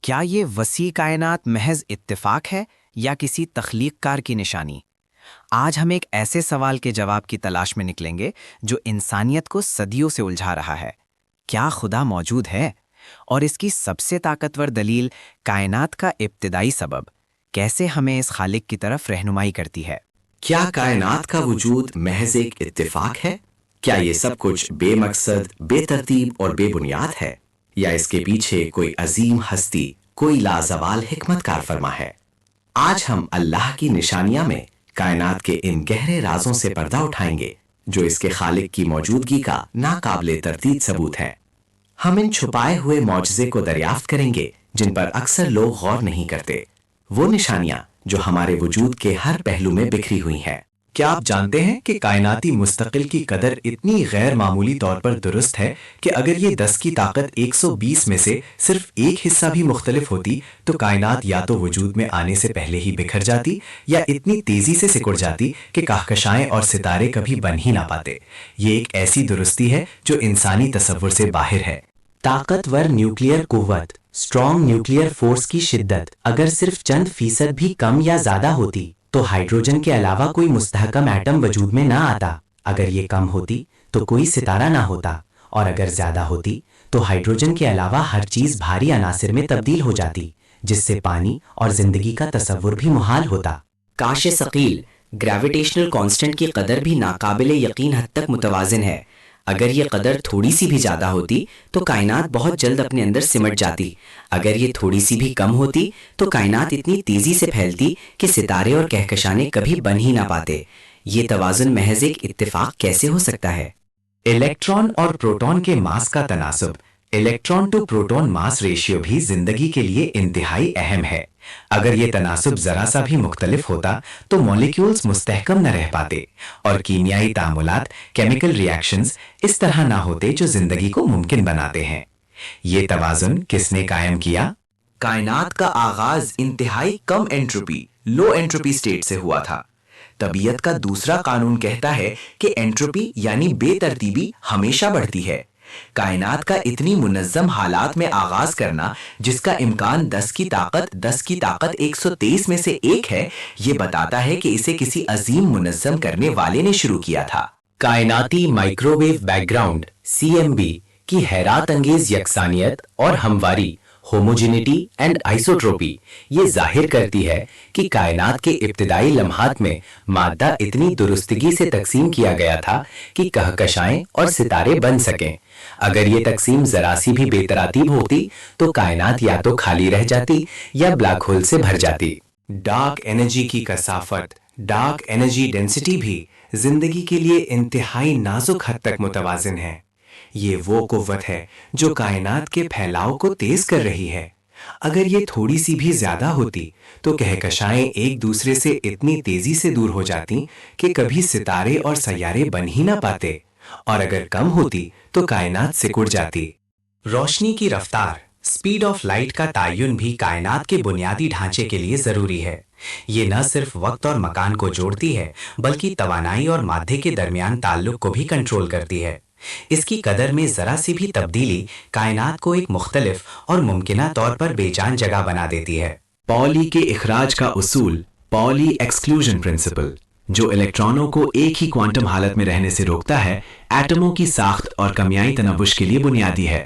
کیا یہ وسیع کائنات محض اتفاق ہے یا کسی تخلیق کار کی نشانی؟ آج ہم ایک ایسے سوال کے جواب کی تلاش میں نکلیں گے جو انسانیت کو صدیوں سے الجھا رہا ہے۔ کیا خدا موجود ہے؟ اور اس کی سب سے طاقتور دلیل، کائنات کا ابتدائی سبب، کیسے ہمیں اس خالق کی طرف رہنمائی کرتی ہے؟ کیا کائنات کا وجود محض ایک اتفاق ہے؟ کیا یہ سب کچھ بے مقصد، بے ترتیب اور بے بنیاد ہے؟ یا اس کے پیچھے کوئی عظیم ہستی، کوئی لازوال حکمت کار فرما ہے؟ آج ہم اللہ کی نشانیاں میں کائنات کے ان گہرے رازوں سے پردہ اٹھائیں گے جو اس کے خالق کی موجودگی کا ناقابل تردید ثبوت ہے۔ ہم ان چھپائے ہوئے معجزے کو دریافت کریں گے جن پر اکثر لوگ غور نہیں کرتے، وہ نشانیاں جو ہمارے وجود کے ہر پہلو میں بکھری ہوئی ہیں۔ کیا آپ جانتے ہیں کہ کائناتی مستقل کی قدر اتنی غیر معمولی طور پر درست ہے کہ اگر یہ 10 کی طاقت 120 میں سے صرف ایک حصہ بھی مختلف ہوتی تو کائنات یا تو وجود میں آنے سے پہلے ہی بکھر جاتی یا اتنی تیزی سے سکڑ جاتی کہ کہکشائیں اور ستارے کبھی بن ہی نہ پاتے۔ یہ ایک ایسی درستی ہے جو انسانی تصور سے باہر ہے۔ طاقتور نیوکلیئر قوت، اسٹرانگ نیوکلیئر فورس کی شدت اگر صرف چند فیصد بھی کم یا زیادہ ہوتی تو ہائیڈروجن کے علاوہ کوئی مستحکم ایٹم وجود میں نہ آتا۔ اگر یہ کم ہوتی تو کوئی ستارہ نہ ہوتا، اور اگر زیادہ ہوتی تو ہائیڈروجن کے علاوہ ہر چیز بھاری عناصر میں تبدیل ہو جاتی، جس سے پانی اور زندگی کا تصور بھی محال ہوتا۔ کاش ثقیل گریویٹیشنل کانسٹنٹ کی قدر بھی ناقابل یقین حد تک متوازن ہے۔ اگر یہ قدر تھوڑی سی بھی زیادہ ہوتی تو کائنات بہت جلد اپنے اندر سمٹ جاتی۔ اگر یہ تھوڑی سی بھی کم ہوتی تو کائنات اتنی تیزی سے پھیلتی کہ ستارے اور کہکشانے کبھی بن ہی نہ پاتے۔ یہ توازن محض ایک اتفاق کیسے ہو سکتا ہے؟ الیکٹران اور پروٹون کے ماس کا تناسب، electron to proton mass ratio بھی زندگی کے لیے انتہائی اہم ہے۔ اگر یہ تناسب ذرا سا بھی مختلف ہوتا تو مالیکیولز مستحکم نہ رہ پاتے اور کیمیائی تعاملات، کیمیکل ریاکشنز اس طرح نہ ہوتے جو زندگی کو ممکن بناتے ہیں۔ یہ توازن کس نے قائم کیا؟ کائنات کا آغاز انتہائی کم انٹروپی، لو انٹروپی سٹیٹ سے ہوا تھا۔ طبیعت کا دوسرا قانون کہتا ہے کہ انٹروپی یعنی بے ترتیبی ہمیشہ بڑھتی ہے۔ کائنات کا اتنی منظم حالات میں آغاز کرنا جس کا امکان 10 کی طاقت 123 میں سے ایک ہے، یہ بتاتا ہے کہ اسے کسی عظیم منظم کرنے والے نے شروع کیا تھا۔ کائناتی مائکروویو بیک گراؤنڈ (CMB) کی حیرات انگیز یکسانیت اور ہمواری، ہوموجینٹی اینڈ آئسوٹروپی، یہ ظاہر کرتی ہے کہ کائنات کے ابتدائی لمحات میں مادہ اتنی درستگی سے تقسیم کیا گیا تھا کہ کہکشائیں اور ستارے بن سکیں۔ اگر یہ تقسیم ذرا سی بھی بے ترتیب ہوتی تو کائنات یا تو خالی رہ جاتی یا بلیک ہول سے بھر جاتی۔ ڈارک انرجی کی کثافت، ڈارک انرجی ڈینسٹی بھی زندگی کے لیے انتہائی نازک حد تک متوازن ہے۔ یہ وہ قوت ہے جو کائنات کے پھیلاؤ کو تیز کر رہی ہے۔ اگر یہ تھوڑی سی بھی زیادہ ہوتی تو کہکشائیں ایک دوسرے سے اتنی تیزی سے دور ہو جاتی کہ کبھی ستارے اور سیارے بن ہی نہ پاتے، اور اگر کم ہوتی تو کائنات سکڑ جاتی۔ روشنی کی رفتار، سپیڈ آف لائٹ کا تعین بھی کائنات کے بنیادی ڈھانچے کے لیے ضروری ہے۔ یہ نہ صرف وقت اور مکان کو جوڑتی ہے بلکہ توانائی اور مادے کے درمیان تعلق کو بھی کنٹرول کرتی ہے۔ اس کی قدر میں ذرا سی بھی تبدیلی کائنات کو ایک مختلف اور ممکنہ طور پر بے جان جگہ بنا دیتی ہے۔ پالی کے اخراج کا اصول، پالی ایکسکلوژن پرنسپل، جو الیکٹرانوں کو ایک ہی کوانٹم حالت میں رہنے سے روکتا ہے، ایٹموں کی ساخت اور کیمیائی تنوع کے لیے بنیادی ہے۔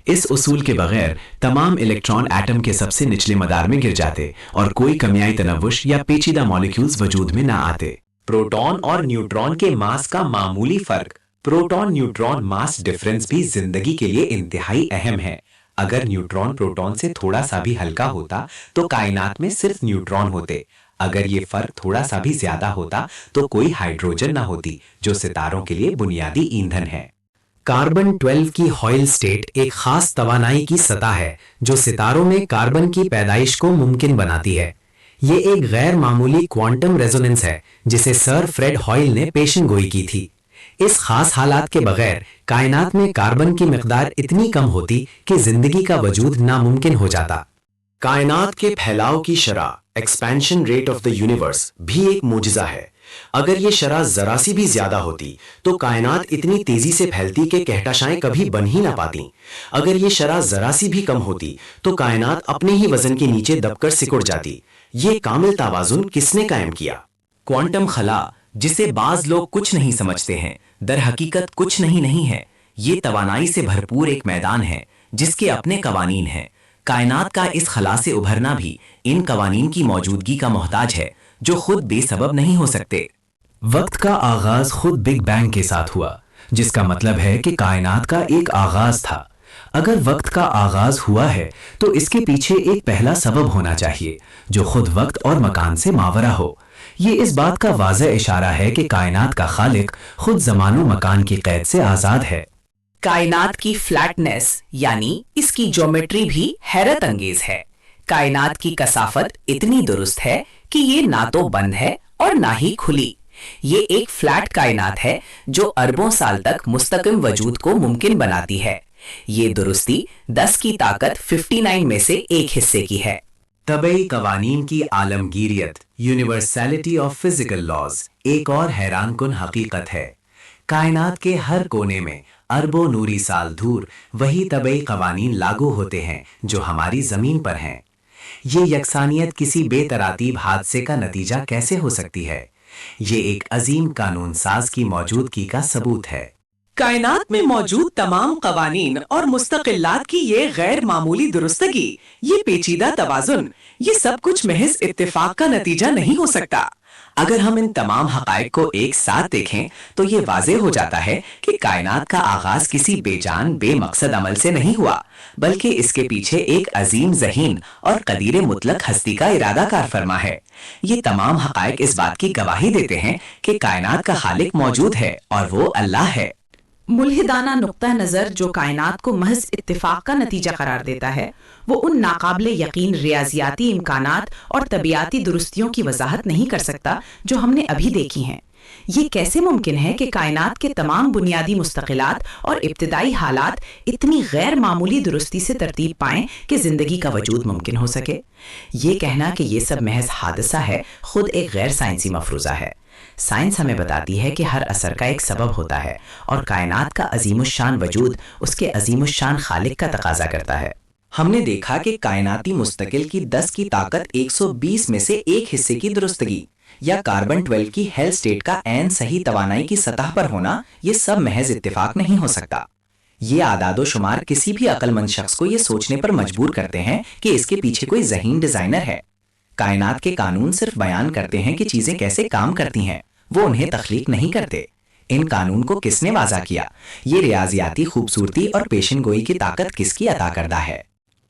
اس اصول کے بغیر تمام الیکٹران ایٹم کے سب سے نچلے مدار میں گر جاتے اور کوئی کیمیائی تنوع یا پیچیدہ مالیکیولز وجود میں نہ آتے۔ پروٹون اور نیوٹران کے ماس کا معمولی فرق، پروٹون نیوٹران ماس ڈفرنس، بھی زندگی کے لیے انتہائی اہم ہے۔ اگر نیوٹران پروٹون سے تھوڑا سا بھی ہلکا ہوتا تو کائنات میں صرف نیوٹران ہوتے۔ اگر یہ فرق تھوڑا سا بھی زیادہ ہوتا تو کوئی ہائیڈروجن نہ ہوتی جو ستاروں کے لیے بنیادی ایندھن ہے۔ کاربن 12 کی ہائل سٹیٹ ایک خاص توانائی کی سطح ہے جو ستاروں میں کاربن کی پیدائش کو ممکن بناتی ہے۔ یہ ایک غیر معمولی کوانٹم ریزوننس ہے جسے سر فریڈ ہائل نے پیشن گوئی کی تھی۔ اس خاص حالات کے بغیر کائنات میں کاربن کی مقدار اتنی کم ہوتی کہ زندگی کا وجود ناممکن ہو جاتا۔ کائنات کے پھیلاؤ کی شرح، expansion rate of the universe, بھی ایک معجزہ ہے۔ اگر یہ شرح ذرا سی بھی زیادہ ہوتی تو کائنات اتنی تیزی سے پھیلتی کہ کہکشائیں کبھی بن ہی نہ پاتی۔ اگر یہ شرح ذرا سی بھی کم ہوتی تو کائنات اپنے ہی وزن کے نیچے دب کر سکڑ جاتی۔ یہ کامل توازن کس نے قائم کیا؟ کوانٹم خلا، جسے بعض لوگ کچھ نہیں سمجھتے ہیں، در حقیقت کچھ نہیں ہے۔ یہ توانائی سے بھرپور ایک میدان ہے جس کے اپنے قوانین ہیں۔ کائنات کا اس خلا سے ابھرنا بھی ان قوانین کی موجودگی کا محتاج ہے جو خود بے سبب نہیں ہو سکتے۔ وقت کا آغاز خود بگ بینگ کے ساتھ ہوا، جس کا مطلب ہے کہ کائنات کا ایک آغاز تھا۔ اگر وقت کا آغاز ہوا ہے تو اس کے پیچھے ایک پہلا سبب ہونا چاہیے جو خود وقت اور مکان سے ماورا ہو۔ یہ اس بات کا واضح اشارہ ہے کہ کائنات کا خالق خود زمان و مکان کی قید سے آزاد ہے۔ کائنات کی فلیٹنس یعنی اس کی جیومیٹری بھی حیرت انگیز ہے۔ کائنات کی کثافت اتنی درست ہے کہ یہ نہ تو بند ہے اور نہ ہی کھلی۔ یہ ایک فلیٹ کائنات ہے جو اربوں سال تک مستقم وجود کو ممکن بناتی ہے۔ یہ درستی 10 کی طاقت 59 میں سے ایک حصے کی ہے۔ طبعی قوانین کی عالمگیریت، یونیورسلٹی آف فزیکل لاز، ایک اور حیران کن حقیقت ہے۔ کائنات کے ہر کونے میں اربوں نوری سال دور وہی طبعی قوانین لاگو ہوتے ہیں جو ہماری زمین پر ہیں۔ یہ یکسانیت کسی بے ترتیب حادثے کا نتیجہ کیسے ہو سکتی ہے؟ یہ ایک عظیم قانون ساز کی موجودگی کا ثبوت ہے۔ کائنات میں موجود تمام قوانین اور مستقلات کی یہ غیر معمولی درستگی، یہ پیچیدہ توازن، یہ سب کچھ محض اتفاق کا نتیجہ نہیں ہو سکتا۔ اگر ہم ان تمام حقائق کو ایک ساتھ دیکھیں تو یہ واضح ہو جاتا ہے کہ کائنات کا آغاز کسی بے جان بے مقصد عمل سے نہیں ہوا، بلکہ اس کے پیچھے ایک عظیم ذہین اور قدیر مطلق ہستی کا ارادہ کار فرما ہے۔ یہ تمام حقائق اس بات کی گواہی دیتے ہیں کہ کائنات کا خالق موجود ہے اور وہ اللہ ہے۔ ملحدانہ نقطہ نظر جو کائنات کو محض اتفاق کا نتیجہ قرار دیتا ہے، وہ ان ناقابل یقین ریاضیاتی امکانات اور طبیعتی درستیوں کی وضاحت نہیں کر سکتا جو ہم نے ابھی دیکھی ہیں۔ یہ کیسے ممکن ہے کہ کائنات کے تمام بنیادی مستقلات اور ابتدائی حالات اتنی غیر معمولی درستی سے ترتیب پائیں کہ زندگی کا وجود ممکن ہو سکے؟ یہ کہنا کہ یہ سب محض حادثہ ہے خود ایک غیر سائنسی مفروضہ ہے۔ سائنس ہمیں بتاتی ہے کہ ہر اثر کا ایک سبب ہوتا ہے اور کائنات کا عظیم الشان وجود اس کے عظیم الشان خالق کا تقاضا کرتا ہے۔ ہم نے دیکھا کہ کائناتی مستقل کی 10 کی طاقت 120 میں سے ایک حصے کی درستگی یا کاربن 12 کی ہیل سٹیٹ کا عین صحیح توانائی کی سطح پر ہونا، یہ سب محض اتفاق نہیں ہو سکتا۔ یہ اعداد و شمار کسی بھی عقل مند شخص کو یہ سوچنے پر مجبور کرتے ہیں کہ اس کے پیچھے کوئی ذہین ڈیزائنر ہے۔ کائنات کے قانون صرف بیان کرتے ہیں کہ چیزیں کیسے کام کرتی ہیں، وہ انہیں تخلیق نہیں کرتے۔ ان قانون کو کس نے وضع کیا؟ یہ ریاضیاتی خوبصورتی اور پیشن گوئی کی طاقت کس کی عطا کردہ ہے؟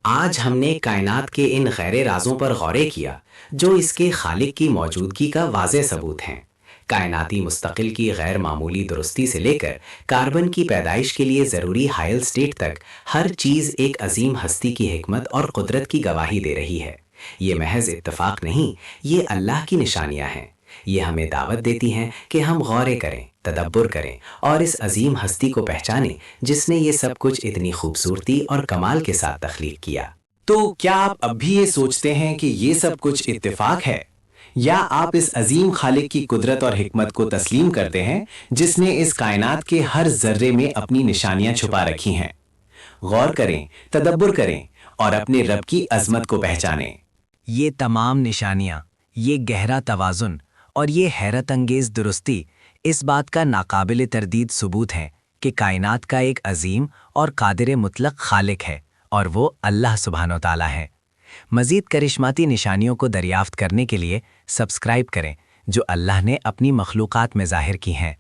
آج ہم نے کائنات کے ان غیر رازوں پر غور کیا جو اس کے خالق کی موجودگی کا واضح ثبوت ہیں۔ کائناتی مستقل کی غیر معمولی درستی سے لے کر کاربن کی پیدائش کے لیے ضروری ہائل سٹیٹ تک ہر چیز ایک عظیم ہستی کی حکمت اور قدرت کی گواہی دے رہی ہے۔ یہ محض اتفاق نہیں، یہ اللہ کی نشانیاں ہیں۔ یہ ہمیں دعوت دیتی ہیں کہ ہم غور کریں، تدبر کریں اور اس عظیم ہستی کو پہچانیں جس نے یہ سب کچھ اتنی خوبصورتی اور کمال کے ساتھ تخلیق کیا۔ تو کیا آپ اب بھی یہ سوچتے ہیں کہ یہ سب کچھ اتفاق ہے، یا آپ اس عظیم خالق کی قدرت اور حکمت کو تسلیم کرتے ہیں جس نے اس کائنات کے ہر ذرے میں اپنی نشانیاں چھپا رکھی ہیں؟ غور کریں، تدبر کریں اور اپنے رب کی عظمت کو پہچانیں۔ یہ تمام نشانیاں، یہ گہرا توازن اور یہ حیرت انگیز درستی اس بات کا ناقابل تردید ثبوت ہے کہ کائنات کا ایک عظیم اور قادر مطلق خالق ہے اور وہ اللہ سبحانہ و تعالیٰ ہے۔ مزید کرشماتی نشانیوں کو دریافت کرنے کے لیے سبسکرائب کریں جو اللہ نے اپنی مخلوقات میں ظاہر کی ہیں۔